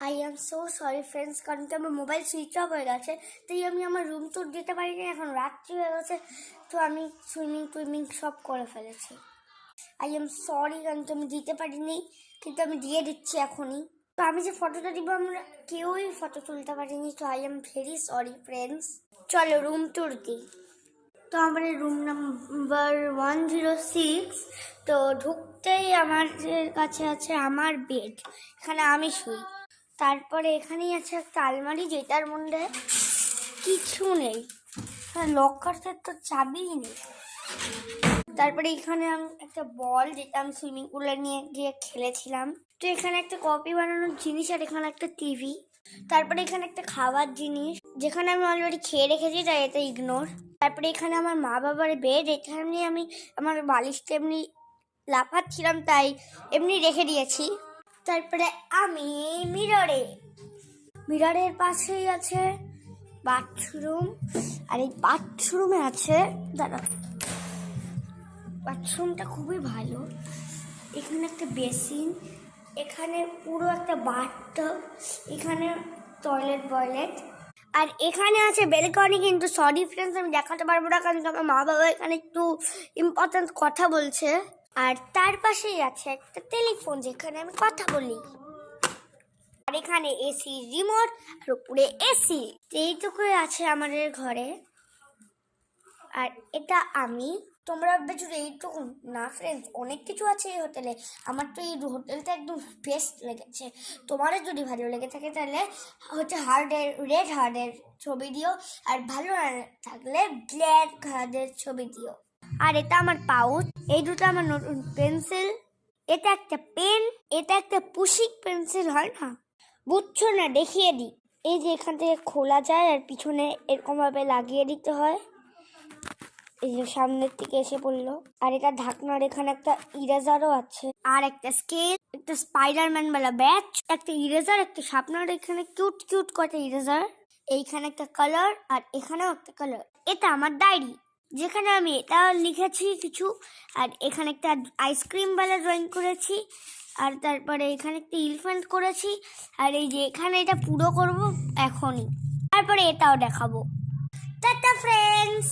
I am so sorry friends, কারণ কি আমার মোবাইল সুইচ অফ হয়ে গেছে, তাই আমি আমার রুম ট্যুর দিতে পারিনি। এখন রাত্রি হয়ে গেছে, তো আমি সুইমিং সব করে ফেলেছি। আই এম সরি, কারণ কি আমি দিতে পারিনি, কিন্তু আমি দিয়ে দিচ্ছি এখনই। তো আমি যে ফটোটা দিব, আমরা কেউই ফটো তুলতে পারিনি, তো I am very sorry friends. চলো রুম ট্যুর দিই। তো আমাদের রুম নাম্বার 106। তো ঢুকতেই আমাদের কাছে আছে আমার বেড, এখানে আমি শুই। তারপরে এখানেই আছে একটা আলমারি, যেটার মধ্যে কিছু নেই, লকারটার তো চাবিই নেই। তারপরে এখানে আমি একটা বল, যেটা আমি সুইমিং পুলে নিয়ে গিয়ে খেলেছিলাম। তো এখানে একটা কপি বানানোর জিনিস, আর এখানে একটা টিভি। তারপরে এখানে একটা খাবার জিনিস, যেখানে আমি অলরেডি খেয়ে রেখেছি, তাই এটা ইগনোর। তারপরে এখানে আমার মা বাবার বেড, এখানে আমি আমার বালিশটা এমনি লাফাচ্ছিলাম, তাই এমনি রেখে দিয়েছি। তারপরে আমি মিররের পাশেই আছে বাথরুম, আর এই বাথরুমে আছে, বাথরুমটা খুবই ভালো। এখানে একটা বেসিন, এখানে পুরো একটা বাথটব, এখানে টয়লেট, আর এখানে আছে বেলকনি। কিন্তু সরি ফ্রেন্ডস, আমি দেখাতে পারবো না, কারণ আমার মা বাবা এখানে একটু ইম্পর্টেন্ট কথা বলছে। আর তার পাশেই আছে একটা টেলিফোন, যেখানে আমি কথা বলি। আর এখানে এসি রিমোট, আর উপরে এসি। এইটুকুই আছে আমাদের ঘরে। আর এটা আমি, তোমরা বেশি এইটুকু না ফ্রেন্ডস, অনেক কিছু আছে এই হোটেলে। আমার তো এই হোটেলটা একদম বেস্ট লেগেছে। তোমারও যদি ভালো লেগে থাকে, তাহলে হচ্ছে রেড হার্টের ছবি দিও, আর ভালো না থাকলে ব্ল্যাক হার্টের ছবি দিও। আর এটা আমার পাউচ, এই দুটো আমার নতুন পেন্সিল, এটা একটা পেন, এটা একটা পুশিং পেন্সিল হয় না, বুঝছো না, দেখিয়ে দিই। এই যে এখান থেকে খোলা যায়, আর পিছনে এরকম ভাবে লাগিয়ে দিতে হয়। এই যে সামনের দিকে এসে পড়লো। আর এটা ঢাকনার, এখানে একটা ইরেজারও আছে, আর একটা স্কেল, একটা স্পাইডারম্যান वाला ব্যাচ, একটা ইরেজার, একটা শার্পনার, এখানে কিউট কটা ইরেজার, এইখানে একটা কালার, আর এখানেও একটা কালার। এটা আমার ডায়েরি, যেখানে আমি এটা লিখেছি কিছু। আর এখানে একটা আইসক্রিম वाला ড্রয়িং করেছি, আর তারপরে এখানে একটা এলিফ্যান্ট করেছি। আর এই যে এখানে এটা পুরো করব এখনই, তারপরে এটাও দেখাবো। Tata friends.